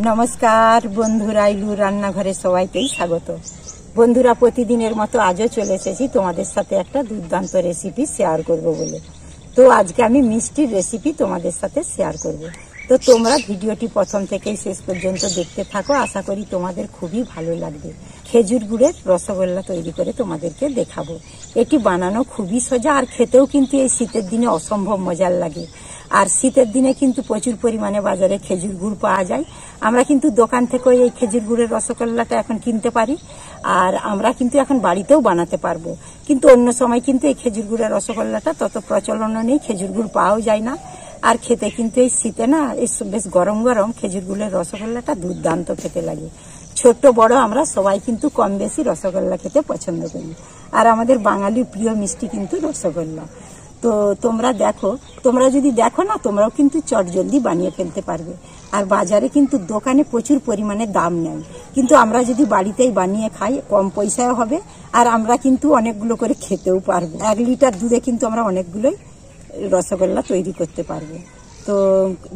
নমস্কার বন্ধুরা, ইলু রান্নাঘরে সবাইকেই স্বাগত। বন্ধুরা, প্রতিদিনের মতো আজও চলে এসেছি তোমাদের সাথে একটা দুর্দান্ত রেসিপি শেয়ার করব বলে। তো আজকে আমি মিষ্টির রেসিপি তোমাদের সাথে শেয়ার করব। তো তোমরা ভিডিওটি প্রথম থেকেই শেষ পর্যন্ত দেখতে থাকো, আশা করি তোমাদের খুবই ভালো লাগবে। খেজুর গুড়ের রসগোল্লা তৈরি করে তোমাদেরকে দেখাবো। এটি বানানো খুবই সোজা, আর খেতেও কিন্তু এই শীতের দিনে অসম্ভব মজার লাগে। আর শীতের দিনে কিন্তু প্রচুর পরিমাণে বাজারে খেজুর গুড় পাওয়া যায়। আমরা কিন্তু দোকান থেকে এই খেজুর গুড়ের রসগোল্লাটা এখন কিনতে পারি, আর আমরা কিন্তু এখন বাড়িতেও বানাতে পারবো। কিন্তু অন্য সময় কিন্তু এই খেজুর গুড়ের রসগোল্লাটা তত প্রচলনও নেই, খেজুর গুড় পাওয়াও যায় না। আর খেতে কিন্তু এই শীতে না, এই বেশ গরম গরম খেজুর গুড়ের রসগোল্লাটা দুর্দান্ত খেতে লাগে। ছোট বড় আমরা সবাই কিন্তু কম বেশি রসগোল্লা খেতে পছন্দ করি, আর আমাদের বাঙালির প্রিয় মিষ্টি কিন্তু রসগোল্লা। তো তোমরা যদি দেখো না, তোমরাও কিন্তু চটজলদি বানিয়ে ফেলতে পারবে। আর বাজারে কিন্তু দোকানে প্রচুর পরিমাণে দাম নেয়, কিন্তু আমরা যদি বাড়িতেই বানিয়ে খাই কম পয়সায় হবে, আর আমরা কিন্তু অনেকগুলো করে খেতেও পারবো। 1 লিটার দুধে কিন্তু আমরা অনেকগুলোই রসগোল্লা তৈরি করতে পারবো। তো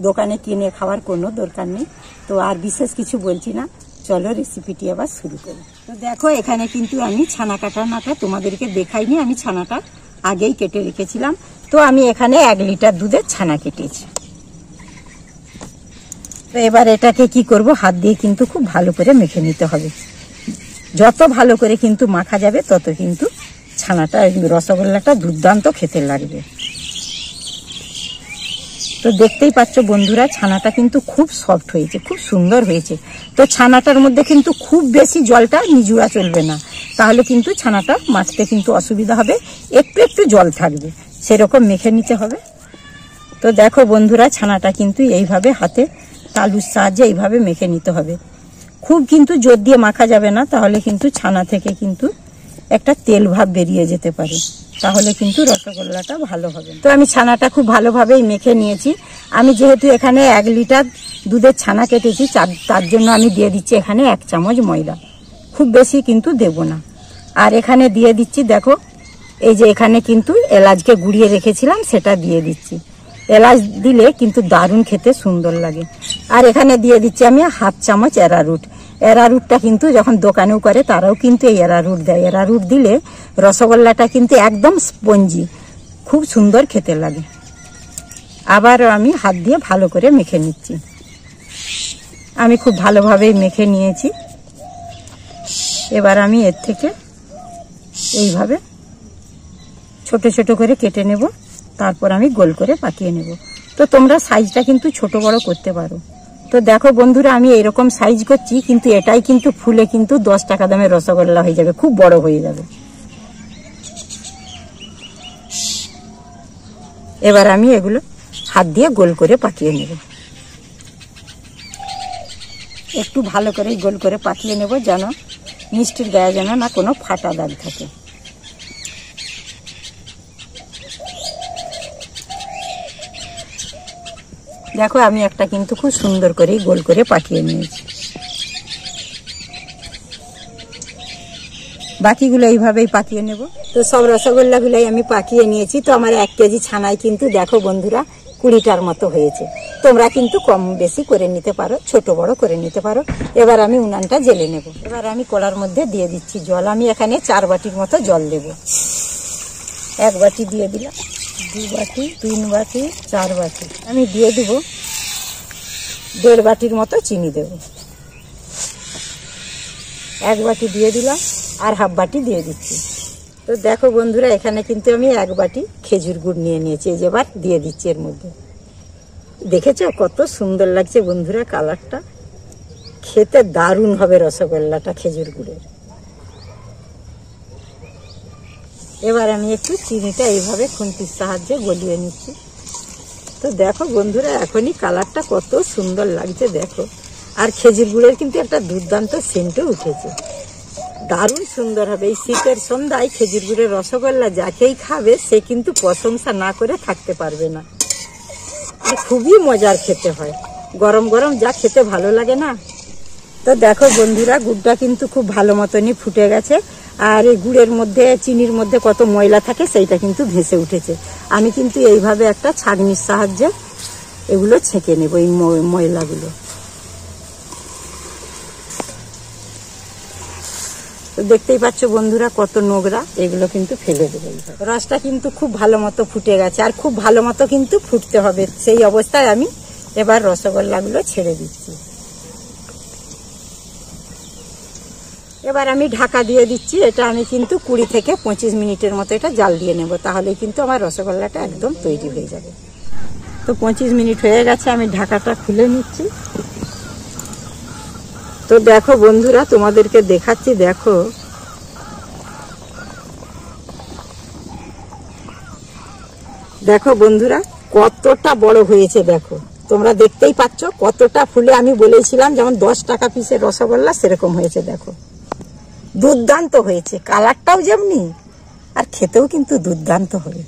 দোকানে কিনে খাওয়ার কোনো দরকার নেই। তো আর বিশেষ কিছু বলছি না, চলো রেসিপিটি আবার শুরু করি। তো দেখো, এখানে কিন্তু আমি ছানা কাটানাটা তোমাদেরকে দেখাইনি, আমি ছানাটা আগেই কেটে রেখেছিলাম। তো আমি এখানে 1 লিটার দুধের ছানা কেটেছি। তো এবার এটাকে কি করব, হাত দিয়ে কিন্তু খুব ভালো করে মেখে নিতে হবে। যত ভালো করে কিন্তু মাখা যাবে তত কিন্তু ছানাটা, রসগোল্লাটা দুর্দান্ত খেতে লাগবে। তো দেখতেই পাচ্ছ বন্ধুরা, ছানাটা কিন্তু খুব সফট হয়েছে, খুব সুন্দর হয়েছে। তো ছানাটার মধ্যে কিন্তু খুব বেশি জলটা নিজুড়া চলবে না, তাহলে কিন্তু ছানাটা মাখতে কিন্তু অসুবিধা হবে। একটু একটু জল থাকবে, সেরকম মেখে নিতে হবে। তো দেখো বন্ধুরা, ছানাটা কিন্তু এইভাবে হাতে তালুর সাহায্যে এইভাবে মেখে নিতে হবে। খুব কিন্তু জোর দিয়ে মাখা যাবে না, তাহলে কিন্তু ছানা থেকে কিন্তু একটা তেল ভাব বেরিয়ে যেতে পারে, তাহলে কিন্তু রসগোল্লাটা ভালো হবে। তো আমি ছানাটা খুব ভালোভাবেই মেখে নিয়েছি। আমি যেহেতু এখানে 1 লিটার দুধের ছানা কেটেছি, তার জন্য আমি দিয়ে দিচ্ছি এখানে 1 চামচ ময়দা। খুব বেশি কিন্তু দেব না। আর এখানে দিয়ে দিচ্ছি, দেখো এই যে এখানে কিন্তু এলাচকে গুঁড়িয়ে রেখেছিলাম, সেটা দিয়ে দিচ্ছি। এলাচ দিলে কিন্তু দারুণ খেতে সুন্দর লাগে। আর এখানে দিয়ে দিচ্ছি আমি 1/2 চামচ অ্যারারুট। অ্যারারুটটা কিন্তু যখন দোকানেও করে তারাও কিন্তু এই অ্যারারুট দেয়। অ্যারারুট দিলে রসগোল্লাটা কিন্তু একদম স্পঞ্জি, খুব সুন্দর খেতে লাগে। আবার আমি হাত দিয়ে ভালো করে মেখে নিচ্ছি। আমি খুব ভালোভাবে মেখে নিয়েছি। এবার আমি এর থেকে এইভাবে ছোট ছোট করে কেটে নেব, তারপর আমি গোল করে পাকিয়ে নেব। তো তোমরা সাইজটা কিন্তু ছোট বড় করতে পারো। তো দেখো বন্ধুরা, আমি এরকম সাইজ করছি, কিন্তু এটাই কিন্তু ফুলে কিন্তু 10 টাকা দামের রসগোল্লা হয়ে যাবে, খুব বড় হয়ে যাবে। এবার আমি এগুলো হাত দিয়ে গোল করে পাকিয়ে নেব। একটু ভালো করে গোল করে পাকিয়ে নেব, যেন মিষ্টির গায়ে যেন না কোনো ফাটা দাগ থাকে। দেখো, আমি একটা কিন্তু খুব সুন্দর করে গোল করে পাকিয়ে নিয়েছি। বাকিগুলো এইভাবেই পাকিয়ে নেব। তো সব রসগোল্লাগুলোই আমি পাকিয়ে নিয়েছি। তো আমার 1 কেজি ছানায় কিন্তু দেখো বন্ধুরা 20টার মতো হয়েছে। তোমরা কিন্তু কম বেশি করে নিতে পারো, ছোট বড় করে নিতে পারো। এবার আমি উনানটা জ্বেলে নেব। এবার আমি কড়ার মধ্যে দিয়ে দিচ্ছি জল। আমি এখানে 4 বাটির মতো জল দেব। 1 বাটি দিয়ে দিলাম, 2 বাটি, 3 বাটি, 4 বাটি। আমি দিয়ে দেব 1.5 বাটির মতো চিনি দেব। 1 বাটি দিয়ে দিলাম, আর 1/2 বাটি দিয়ে দিচ্ছি। তো দেখো বন্ধুরা, এখানে কিন্তু আমি 1 বাটি খেজুর গুড় নিয়ে নিয়েছি। এবার দিয়ে দিচ্ছি এর মধ্যে। দেখেছো কত সুন্দর লাগছে বন্ধুরা, কালারটা খেতে দারুণ হবে রসগোল্লাটা খেজুর গুড়ের। এবার আমি একটু চিনিটা এইভাবে খুন্তির সাহায্যে গলিয়ে নিচ্ছি। তো দেখো বন্ধুরা, এখনই কালারটা কত সুন্দর লাগছে দেখো। আর খেজুর গুড়ের কিন্তু একটা দুর্দান্ত সেন্টও উঠেছে, দারুণ সুন্দর হবে। এই শীতের সন্ধ্যায় খেজুর গুড়ের রসগোল্লা যাকেই খাবে সে কিন্তু প্রশংসা না করে থাকতে পারবে না। আর খুবই মজার খেতে হয়, গরম গরম যা খেতে ভালো লাগে না। তো দেখো বন্ধুরা, গুড়টা কিন্তু খুব ভালো মতনই ফুটে গেছে। আর এই গুড়ের মধ্যে, চিনির মধ্যে কত ময়লা থাকে সেইটা কিন্তু ভেসে উঠেছে। আমি কিন্তু এইভাবে একটা ছাঁকনির সাহায্যে এগুলো ছেঁকে নেব, এই ময়লাগুলো। তো দেখতেই পাচ্ছ বন্ধুরা কত নোংরা, এগুলো কিন্তু ফেলে দেবে। রসটা কিন্তু খুব ভালো মতো ফুটে গেছে, আর খুব ভালো মতো কিন্তু ফুটতে হবে। সেই অবস্থায় আমি এবার রসগোল্লাগুলো ছেড়ে দিচ্ছি। এবার আমি ঢাকা দিয়ে দিচ্ছি। এটা আমি কিন্তু 20 থেকে 25 মিনিটের মতো এটা জাল দিয়ে নেব, তাহলে কিন্তু আমার রসগোল্লাটা একদম তৈরি হয়ে যাবে। তো 25 মিনিট হয়ে গেছে, আমি ঢাকাটা খুলে নিচ্ছি। তো দেখো বন্ধুরা, তোমাদেরকে দেখাচ্ছি, দেখো দেখো বন্ধুরা কতটা বড় হয়েছে। দেখো তোমরা দেখতেই পাচ্ছ কতটা ফুলে। আমি বলেছিলাম যেমন 10 টাকা পিসের রসগোল্লা সেরকম হয়েছে। দেখো দুর্দান্ত হয়েছে, কালারটাও যেমনি আর খেতেও কিন্তু দুর্দান্ত হবে।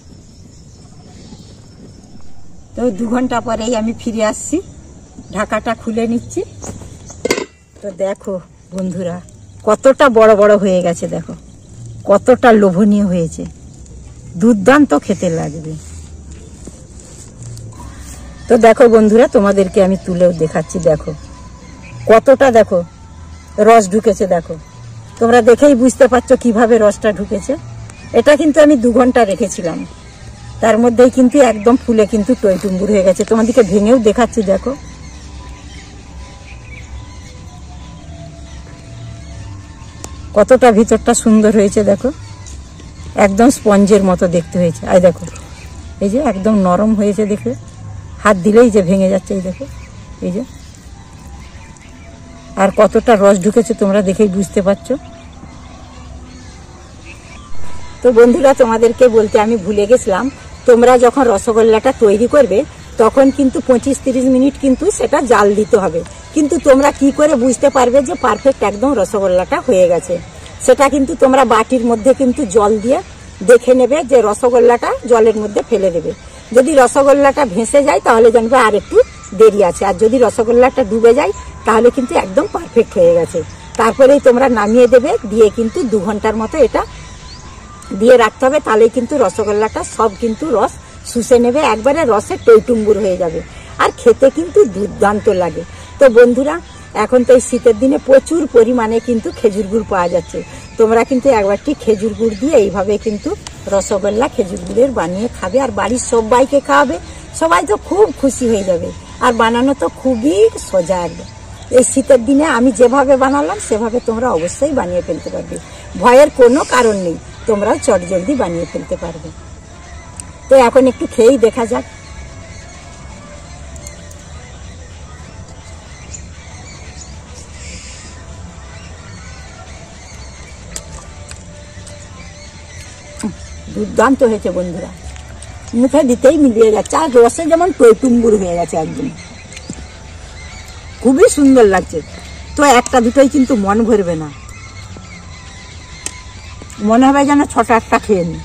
তো 2 ঘন্টা পরেই আমি ফিরে আসছি, ঢাকাটা খুলে নিচ্ছি। তো দেখো বন্ধুরা কতটা বড় বড় হয়ে গেছে, দেখো কতটা লোভনীয় হয়েছে, দুর্দান্ত খেতে লাগবে। তো দেখো বন্ধুরা, তোমাদেরকে আমি তুলেও দেখাচ্ছি। দেখো কতটা, দেখো রস ঢুকেছে। দেখো তোমরা দেখেই বুঝতে পারছো কিভাবে রসটা ঢুকেছে। এটা কিন্তু আমি 2 ঘন্টা রেখেছিলাম, তার মধ্যেই কিন্তু একদম ফুলে কিন্তু টইটুম্বুর হয়ে গেছে। তোমাদেরকে ভেঙেও দেখাচ্ছি। দেখো কতটা ভিতরটা সুন্দর হয়েছে। দেখো একদম স্পঞ্জের মতো দেখতে হয়েছে। আর দেখো এই যে একদম নরম হয়েছে, দেখে হাত দিলেই যে ভেঙে যাচ্ছে। এই দেখো এই যে, আর কতটা রস ঢুকেছে তোমরা দেখেই বুঝতে পারছো। তো বন্ধুরা তোমাদেরকে বলতে আমি ভুলে গেছিলাম, তোমরা যখন রসগোল্লাটা তৈরি করবে তখন কিন্তু 25-30 মিনিট কিন্তু সেটা জাল দিতে হবে। কিন্তু তোমরা কি করে বুঝতে পারবে যে পারফেক্ট একদম রসগোল্লাটা হয়ে গেছে? সেটা কিন্তু তোমরা বাটির মধ্যে কিন্তু জল দিয়ে দেখে নেবে, যে রসগোল্লাটা জলের মধ্যে ফেলে দেবে। যদি রসগোল্লাটা ভেসে যায় তাহলে জানবে আর একটু দেরি আছে, আর যদি রসগোল্লাটা ডুবে যায় তাহলে কিন্তু একদম পারফেক্ট হয়ে গেছে। তারপরেই তোমরা নামিয়ে দেবে, দিয়ে কিন্তু 2 ঘন্টার মতো এটা দিয়ে রাখতে হবে। তাহলে কিন্তু রসগোল্লাটা সব কিন্তু রস শুষে নেবে, একবারে রসে টইটুম্বুর হয়ে যাবে, আর খেতে কিন্তু দুর্দান্ত লাগে। তো বন্ধুরা এখন তো এই শীতের দিনে প্রচুর পরিমাণে কিন্তু খেজুর গুড় পাওয়া যাচ্ছে। তোমরা কিন্তু একবারটি খেজুর গুড় দিয়ে এইভাবে কিন্তু রসগোল্লা খেজুর গুড়ের বানিয়ে খাবে, আর বাড়ির সবাইকে খাওয়াবে। সবাই তো খুব খুশি হয়ে যাবে, আর বানানো তো খুবই সোজা একদম। এই শীতের দিনে আমি যেভাবে বানালাম সেভাবে তোমরা অবশ্যই বানিয়ে ফেলতে পারবে, ভয়ের কোনো কারণ নেই, তোমরাও চটজলদি বানিয়ে ফেলতে পারবে। তো এখন একটু খেয়েই দেখা যাক। দুর্দান্ত হয়েছে বন্ধুরা, মুখে দিতেই মিলিয়ে যাচ্ছে, আর রসে যেমন টইটুম্বুর হয়ে গেছে একদম, খুবই সুন্দর লাগছে। তো একটা দুটোই কিন্তু মন ভরবে না, মনে হবে যেন 6-8টা খেয়ে নি।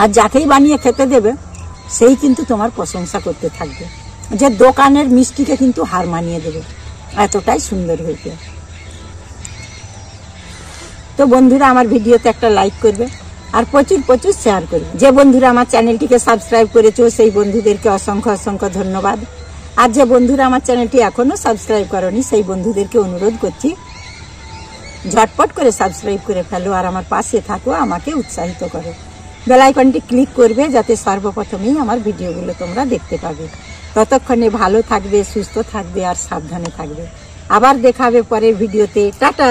আর যাকেই বানিয়ে খেতে দেবে সেই কিন্তু তোমার প্রশংসা করতে থাকবে, যে দোকানের মিষ্টিকে কিন্তু হার মানিয়ে দেবে, এতটাই সুন্দর হয়েছে। তো বন্ধুরা আমার ভিডিওতে একটা লাইক করবে, আর প্রচুর প্রচুর শেয়ার করবে। যে বন্ধুরা আমার চ্যানেলটিকে সাবস্ক্রাইব করেছো সেই বন্ধুদেরকে অসংখ্য অসংখ্য ধন্যবাদ। আর যে বন্ধুরা আমার চ্যানেলটি এখনো সাবস্ক্রাইব করনি সেই বন্ধুদেরকে অনুরোধ করছি ঝটপট করে সাবস্ক্রাইব করে ফেলো, আর আমার পাশে থাকো, আমাকে উৎসাহিত করো। বেল আইকনটি ক্লিক করবে যাতে সর্বপ্রথমেই আমার ভিডিওগুলো তোমরা দেখতে পাবে। ততক্ষণে ভালো থাকবে, সুস্থ থাকবে, আর সাবধানে থাকবে। আবার দেখা হবে পরের ভিডিওতে। টাটা।